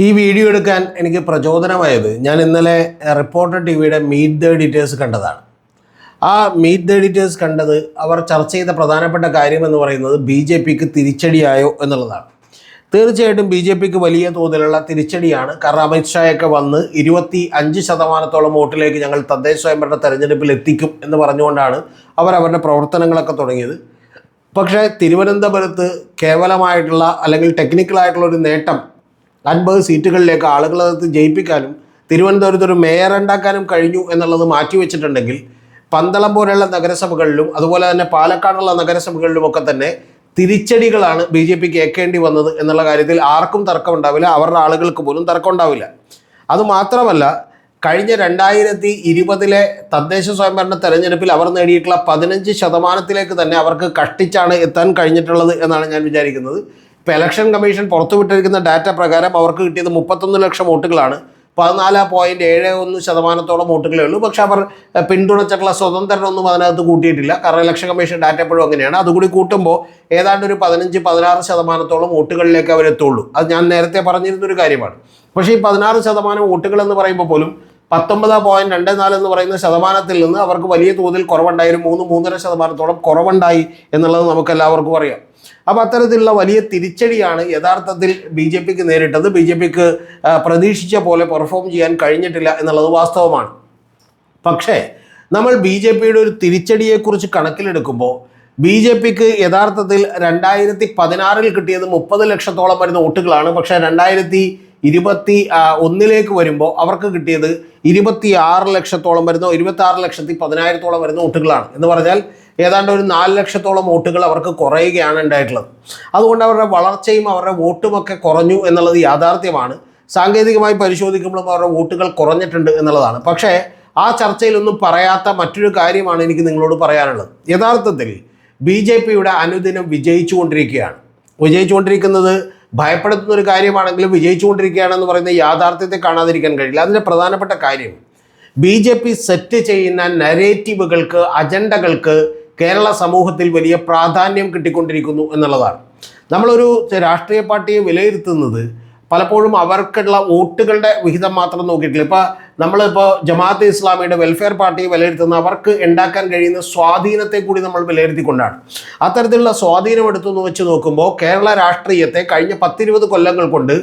ഈ വീഡിയോ എടുക്കാൻ എനിക്ക് പ്രചോദനമായത് ഞാൻ ഇന്നലെ റിപ്പോർട്ടർ ടിവിയുടെ മീറ്റ് ദ എഡിറ്റേഴ്സ് കണ്ടതാണ്. ആ മീറ്റ് ദ എഡിറ്റേഴ്സ് കണ്ടത് അവർ ചർച്ച ചെയ്ത പ്രധാനപ്പെട്ട കാര്യം എന്ന് പറയുന്നത് BJPക്ക് തിരിച്ചടിയായോ എന്നുള്ളതാണ്. തീർച്ചയായിട്ടും BJPക്ക് വലിയ തോതിലുള്ള തിരിച്ചടിയാണ്. കാരണം അമിത്ഷായൊക്കെ വന്ന് 25% വോട്ടിലേക്ക് ഞങ്ങൾ തദ്ദേശ സ്വയംഭരണ തെരഞ്ഞെടുപ്പിൽ എത്തിക്കും എന്ന് പറഞ്ഞുകൊണ്ടാണ് അവരുടെ പ്രവർത്തനങ്ങളൊക്കെ തുടങ്ങിയത്. പക്ഷേ തിരുവനന്തപുരത്ത് കേവലമായിട്ടുള്ള അല്ലെങ്കിൽ ടെക്നിക്കലായിട്ടുള്ള ഒരു നേട്ടം 50 സീറ്റുകളിലേക്ക് ആളുകളെ ജയിപ്പിക്കാനും തിരുവനന്തപുരത്ത് ഒരു മേയർ ഉണ്ടാക്കാനും കഴിഞ്ഞു എന്നുള്ളത് മാറ്റിവെച്ചിട്ടുണ്ടെങ്കിൽ പന്തളം പോലെയുള്ള നഗരസഭകളിലും അതുപോലെ തന്നെ പാലക്കാടുള്ള നഗരസഭകളിലുമൊക്കെ തന്നെ തിരിച്ചടികളാണ് BJPക്ക് ഏൽക്കേണ്ടി വന്നത് എന്നുള്ള കാര്യത്തിൽ ആർക്കും തർക്കമുണ്ടാവില്ല, അവരുടെ ആളുകൾക്ക് പോലും തർക്കമുണ്ടാവില്ല. അതുമാത്രമല്ല, കഴിഞ്ഞ 2020 തദ്ദേശ സ്വയംഭരണ തെരഞ്ഞെടുപ്പിൽ അവർ നേടിയിട്ടുള്ള 15% തന്നെ അവർക്ക് കഷ്ടിച്ചാണ് എത്താൻ കഴിഞ്ഞിട്ടുള്ളത് എന്നാണ് ഞാൻ വിചാരിക്കുന്നത്. ഇപ്പോൾ ഇലക്ഷൻ കമ്മീഷൻ പുറത്തുവിട്ടിരിക്കുന്ന ഡാറ്റ പ്രകാരം അവർക്ക് കിട്ടിയത് 31 ലക്ഷം വോട്ടുകളാണ്. 14.71% വോട്ടുകളേ ഉള്ളൂ. പക്ഷെ അവർ പിന്തുണച്ചിട്ടുള്ള സ്വതന്ത്രരൊന്നും അതിനകത്ത് കൂട്ടിയിട്ടില്ല. കാരണം ഇലക്ഷൻ കമ്മീഷൻ ഡാറ്റ എപ്പോഴും അങ്ങനെയാണ്. അതുകൂടി കൂട്ടുമ്പോൾ ഏതാണ്ട് ഒരു 15-16% വോട്ടുകളിലേക്ക് അവരെത്തുള്ളൂ. അത് ഞാൻ നേരത്തെ പറഞ്ഞിരുന്നൊരു കാര്യമാണ്. പക്ഷേ ഈ 16% വോട്ടുകൾ എന്ന് പറയുമ്പോൾ പോലും 19.24 എന്ന് പറയുന്ന ശതമാനത്തിൽ നിന്ന് അവർക്ക് വലിയ തോതിൽ കുറവുണ്ടായി. ഒരു 3-3.5% കുറവുണ്ടായി എന്നുള്ളത് നമുക്കെല്ലാവർക്കും അറിയാം. അപ്പോൾ അത്തരത്തിലുള്ള വലിയ തിരിച്ചടിയാണ് യഥാർത്ഥത്തിൽ BJPക്ക് നേരിട്ടത്. BJPക്ക് പ്രതീക്ഷിച്ച പോലെ പെർഫോം ചെയ്യാൻ കഴിഞ്ഞിട്ടില്ല എന്നുള്ളത് വാസ്തവമാണ്. പക്ഷേ നമ്മൾ BJPയുടെ ഒരു തിരിച്ചടിയെക്കുറിച്ച് കണക്കിലെടുക്കുമ്പോൾ BJPക്ക് യഥാർത്ഥത്തിൽ 2016 കിട്ടിയത് 30 ലക്ഷത്തോളം വരുന്ന വോട്ടുകളാണ്. പക്ഷേ 2021 വരുമ്പോൾ അവർക്ക് കിട്ടിയത് 26 ലക്ഷത്തോളം വരുന്ന 26,10,000 വരുന്ന വോട്ടുകളാണ്. എന്ന് പറഞ്ഞാൽ ഏതാണ്ട് ഒരു 4 ലക്ഷത്തോളം വോട്ടുകൾ അവർക്ക് കുറയുകയാണ് ഉണ്ടായിട്ടുള്ളത്. അതുകൊണ്ട് അവരുടെ വളർച്ചയും അവരുടെ വോട്ടുമൊക്കെ കുറഞ്ഞു എന്നുള്ളത് യാഥാർത്ഥ്യമാണ്. സാങ്കേതികമായി പരിശോധിക്കുമ്പോഴും അവരുടെ വോട്ടുകൾ കുറഞ്ഞിട്ടുണ്ട് എന്നുള്ളതാണ്. പക്ഷേ ആ ചർച്ചയിലൊന്നും പറയാത്ത മറ്റൊരു കാര്യമാണ് എനിക്ക് നിങ്ങളോട് പറയാനുള്ളത്. യഥാർത്ഥത്തിൽ BJPയുടെ അനുദിനം വിജയിച്ചുകൊണ്ടിരിക്കുന്നത് ഭയപ്പെടുത്തുന്ന ഒരു കാര്യമാണെങ്കിലും വിജയിച്ചുകൊണ്ടിരിക്കുകയാണെന്ന് പറയുന്ന യാഥാർത്ഥ്യത്തെ കാണാതിരിക്കാൻ കഴിയില്ല. അതിൻ്റെ പ്രധാനപ്പെട്ട കാര്യം BJP സെറ്റ് ചെയ്യുന്ന നരേറ്റീവുകൾക്ക്, അജണ്ടകൾക്ക് കേരള സമൂഹത്തിൽ വലിയ പ്രാധാന്യം കിട്ടിക്കൊണ്ടിരിക്കുന്നു എന്നുള്ളതാണ്. നമ്മളൊരു രാഷ്ട്രീയ പാർട്ടിയെ വിലയിരുത്തുന്നത് പലപ്പോഴും അവർക്കുള്ള വോട്ടുകളുടെ വിഹിതം മാത്രം നോക്കിയിട്ടില്ല. ഇപ്പോൾ നമ്മളിപ്പോൾ ജമാഅത്തെ ഇസ്ലാമിയുടെ വെൽഫെയർ പാർട്ടിയെ വിലയിരുത്തുന്ന അവർക്ക് ഉണ്ടാക്കാൻ കഴിയുന്ന സ്വാധീനത്തെ കൂടി നമ്മൾ വിലയിരുത്തിക്കൊണ്ടാണ്. അത്തരത്തിലുള്ള സ്വാധീനം എടുത്തു വെച്ച് നോക്കുമ്പോൾ കേരള രാഷ്ട്രീയത്തെ കഴിഞ്ഞ 10-20 കൊല്ലങ്ങൾ കൊണ്ട്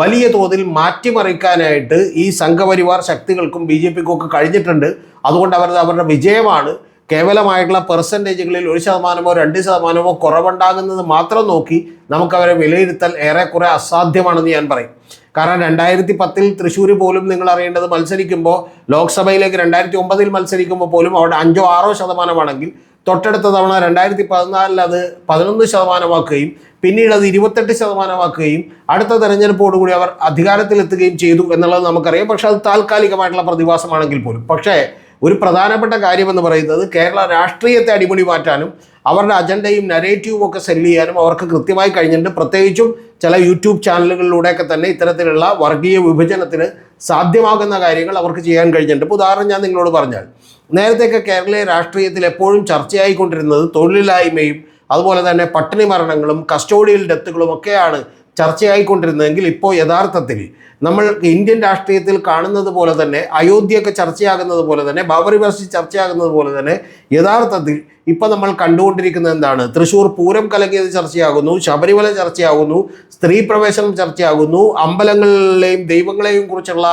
വലിയ തോതിൽ മാറ്റിമറിക്കാനായിട്ട് ഈ സംഘപരിവാർ ശക്തികൾക്കും BJPക്കും ഒക്കെ കഴിഞ്ഞിട്ടുണ്ട്. അതുകൊണ്ട് അവരുടെ വിജയമാണ്. കേവലമായിട്ടുള്ള പെർസെൻറ്റേജുകളിൽ 1%, 2% കുറവുണ്ടാകുന്നത് മാത്രം നോക്കി നമുക്കവരെ വിലയിരുത്തൽ ഏറെക്കുറെ അസാധ്യമാണെന്ന് ഞാൻ പറയും. കാരണം 2010 തൃശ്ശൂർ പോലും നിങ്ങൾ അറിയേണ്ടത് മത്സരിക്കുമ്പോൾ ലോക്സഭയിലേക്ക് 2009 മത്സരിക്കുമ്പോൾ പോലും അവിടെ 5-6% തൊട്ടടുത്ത തവണ 2014 അത് 11% പിന്നീട് അത് 28% അടുത്ത തെരഞ്ഞെടുപ്പോടുകൂടി അവർ അധികാരത്തിലെത്തുകയും ചെയ്തു എന്നുള്ളത് നമുക്കറിയാം. പക്ഷെ അത് താൽക്കാലികമായിട്ടുള്ള പ്രതിഭാസമാണെങ്കിൽ പോലും. പക്ഷേ ഒരു പ്രധാനപ്പെട്ട കാര്യമെന്ന് പറയുന്നത് കേരള രാഷ്ട്രീയത്തെ അടിമുടി മാറ്റാനും അവരുടെ അജണ്ടയും നരേറ്റീവും ഒക്കെ സെല്ല് ചെയ്യാനും അവർക്ക് കൃത്യമായി കഴിഞ്ഞിട്ടുണ്ട്. പ്രത്യേകിച്ചും ചില യൂട്യൂബ് ചാനലുകളിലൂടെയൊക്കെ തന്നെ ഇത്തരത്തിലുള്ള വർഗീയ വിഭജനത്തിന് സാധ്യമാകുന്ന കാര്യങ്ങൾ അവർക്ക് ചെയ്യാൻ കഴിഞ്ഞിട്ടുണ്ട്. ഇപ്പോൾ ഉദാഹരണം ഞാൻ നിങ്ങളോട് പറഞ്ഞാൽ, നേരത്തെയൊക്കെ കേരളീയ രാഷ്ട്രീയത്തിൽ എപ്പോഴും ചർച്ചയായിക്കൊണ്ടിരുന്നത് തൊഴിലില്ലായ്മയും അതുപോലെ തന്നെ പട്ടിണി മരണങ്ങളും കസ്റ്റോഡിയൽ ഡെത്തുകളും ഒക്കെയാണ് ചർച്ചയായിക്കൊണ്ടിരുന്നതെങ്കിൽ ഇപ്പോൾ യഥാർത്ഥത്തിൽ നമ്മൾ ഇന്ത്യൻ രാഷ്ട്രീയത്തിൽ കാണുന്നത് പോലെ തന്നെ, അയോധ്യയൊക്കെ ചർച്ചയാകുന്നത് പോലെ തന്നെ, ബാബറി മസ്ജിദ് ചർച്ചയാകുന്നത് പോലെ തന്നെ യഥാർത്ഥത്തിൽ ഇപ്പം നമ്മൾ കണ്ടുകൊണ്ടിരിക്കുന്നത് എന്താണ്? തൃശ്ശൂർ പൂരം കലങ്ങിയത് ചർച്ചയാകുന്നു, ശബരിമല ചർച്ചയാകുന്നു, സ്ത്രീ പ്രവേശനം ചർച്ചയാകുന്നു, അമ്പലങ്ങളിലെയും ദൈവങ്ങളെയും കുറിച്ചുള്ള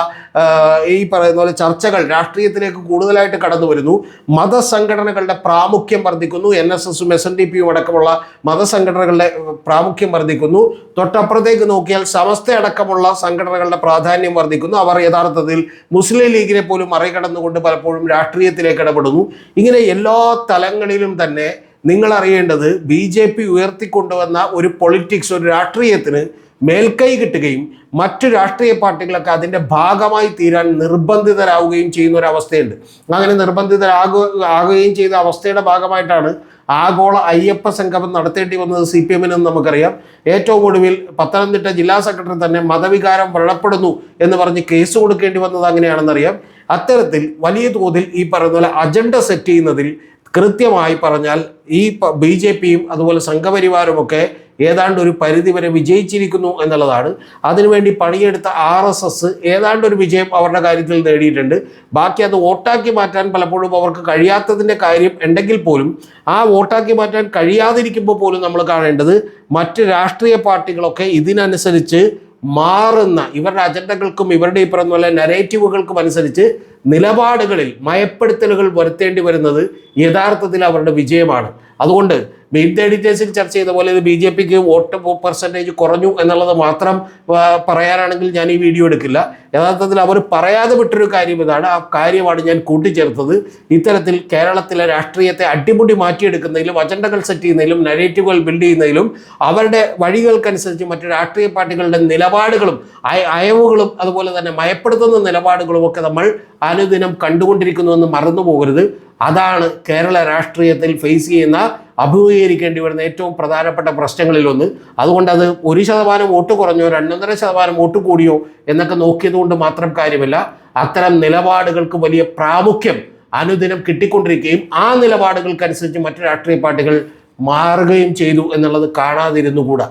ഈ പറയുന്ന പോലെ ചർച്ചകൾ രാഷ്ട്രീയത്തിലേക്ക് കൂടുതലായിട്ട് കടന്നു വരുന്നു. മതസംഘടനകളുടെ പ്രാമുഖ്യം വർദ്ധിക്കുന്നു. NSSഉം SNDPയും അടക്കമുള്ള മതസംഘടനകളുടെ പ്രാമുഖ്യം വർദ്ധിക്കുന്നു. തൊട്ടപ്പുറത്തേക്ക് നോക്കിയാൽ സമസ്ത അടക്കമുള്ള സംഘടനകളുടെ പ്രാധാന്യം വർദ്ധിക്കുന്നു. അവർ യഥാർത്ഥത്തിൽ മുസ്ലിം ലീഗിനെ പോലും മറികടന്നുകൊണ്ട് പലപ്പോഴും രാഷ്ട്രീയത്തിലേക്ക് ഇടപെടുന്നു. ഇങ്ങനെ എല്ലാ തലങ്ങളിലും തന്നെ നിങ്ങൾ അറിയേണ്ടത് BJP ഉയർത്തിക്കൊണ്ടുവന്ന ഒരു പൊളിറ്റിക്സ്, ഒരു രാഷ്ട്രീയത്തിന് മേൽക്കൈ കിട്ടുകയും മറ്റു രാഷ്ട്രീയ പാർട്ടികളൊക്കെ അതിൻ്റെ ഭാഗമായി തീരാൻ നിർബന്ധിതരാവുകയും ചെയ്യുന്ന ഒരു അവസ്ഥയുണ്ട്. അങ്ങനെ നിർബന്ധിതരാകുകയും ചെയ്ത അവസ്ഥയുടെ ഭാഗമായിട്ടാണ് ആഗോള അയ്യപ്പ സംഗമം നടത്തേണ്ടി വന്നത് CPM-നെന്ന് നമുക്കറിയാം. ഏറ്റവും ഒടുവിൽ പത്തനംതിട്ട ജില്ലാ സെക്രട്ടറി തന്നെ മതവികാരം വ്രണപ്പെടുന്നു എന്ന് പറഞ്ഞ് കേസ് കൊടുക്കേണ്ടി വന്നത് അങ്ങനെയാണെന്നറിയാം. അത്തരത്തിൽ വലിയ തോതിൽ ഈ പറയുന്ന പോലെ അജണ്ട സെറ്റ് ചെയ്യുന്നതിൽ കൃത്യമായി പറഞ്ഞാൽ ഈ BJPയും അതുപോലെ സംഘപരിവാരമൊക്കെ ഏതാണ്ട് ഒരു പരിധിവരെ വിജയിച്ചിരിക്കുന്നു എന്നുള്ളതാണ്. അതിനുവേണ്ടി പണിയെടുത്ത RSS ഏതാണ്ട് ഒരു വിജയം അവരുടെ കാര്യത്തിൽ നേടിയിട്ടുണ്ട്. ബാക്കി അത് വോട്ടാക്കി മാറ്റാൻ പലപ്പോഴും അവർക്ക് കഴിയാത്തതിൻ്റെ കാര്യം ഉണ്ടെങ്കിൽ പോലും ആ വോട്ടാക്കി മാറ്റാൻ കഴിയാതിരിക്കുമ്പോൾ പോലും നമ്മൾ കാണേണ്ടത് മറ്റ് രാഷ്ട്രീയ പാർട്ടികളൊക്കെ ഇതിനനുസരിച്ച് മാറുന്ന ഇവരുടെ അജണ്ടകൾക്കും ഇവരുടെ ഈ പറഞ്ഞ പോലെ നരേറ്റീവുകൾക്കും അനുസരിച്ച് നിലപാടുകളിൽ മയപ്പെടുത്തലുകൾ വരുത്തേണ്ടി വരുന്നത് യഥാർത്ഥത്തിൽ അവരുടെ വിജയമാണ്. അതുകൊണ്ട് മെയിൻ എഡിറ്റേഴ്സിൽ ചർച്ച ചെയ്ത പോലെ ഇത് BJPക്ക് വോട്ട് പെർസെൻറ്റേജ് കുറഞ്ഞു എന്നുള്ളത് മാത്രം പറയാനാണെങ്കിൽ ഞാൻ ഈ വീഡിയോ എടുക്കില്ല. യഥാർത്ഥത്തിൽ അവർ പറയാതെ വിട്ടൊരു കാര്യം ഇതാണ്. ആ കാര്യമാണ് ഞാൻ കൂട്ടിച്ചേർത്തത്. ഇത്തരത്തിൽ കേരളത്തിലെ രാഷ്ട്രീയത്തെ അടിമുടി മാറ്റിയെടുക്കുന്നതിലും അജണ്ടകൾ സെറ്റ് ചെയ്യുന്നതിലും നരേറ്റീവുകൾ ബിൽഡ് ചെയ്യുന്നതിലും അവരുടെ വഴികൾക്കനുസരിച്ച് മറ്റു രാഷ്ട്രീയ പാർട്ടികളുടെ നിലപാടുകളും അയവുകളും അതുപോലെ തന്നെ മയപ്പെടുത്തുന്ന നിലപാടുകളും ഒക്കെ നമ്മൾ അനുദിനം കണ്ടുകൊണ്ടിരിക്കുന്നുവെന്ന് മറന്നു പോകരുത്. അതാണ് കേരള രാഷ്ട്രീയത്തിൽ ഫേസ് ചെയ്യുന്ന അഭിമുഖീകരിക്കേണ്ടി വരുന്ന ഏറ്റവും പ്രധാനപ്പെട്ട പ്രശ്നങ്ങളിലൊന്ന്. അതുകൊണ്ട് അത് 1% വോട്ട് കുറഞ്ഞോ 2.5% വോട്ട് കൂടിയോ എന്നൊക്കെ നോക്കിയത് കൊണ്ട് മാത്രം കാര്യമില്ല. അത്തരം നിലപാടുകൾക്ക് വലിയ പ്രാമുഖ്യം അനുദിനം കിട്ടിക്കൊണ്ടിരിക്കുകയും ആ നിലപാടുകൾക്കനുസരിച്ച് മറ്റു രാഷ്ട്രീയ പാർട്ടികൾ മാറുകയും ചെയ്തു എന്നുള്ളത് കാണാതിരുന്നുകൂടാ.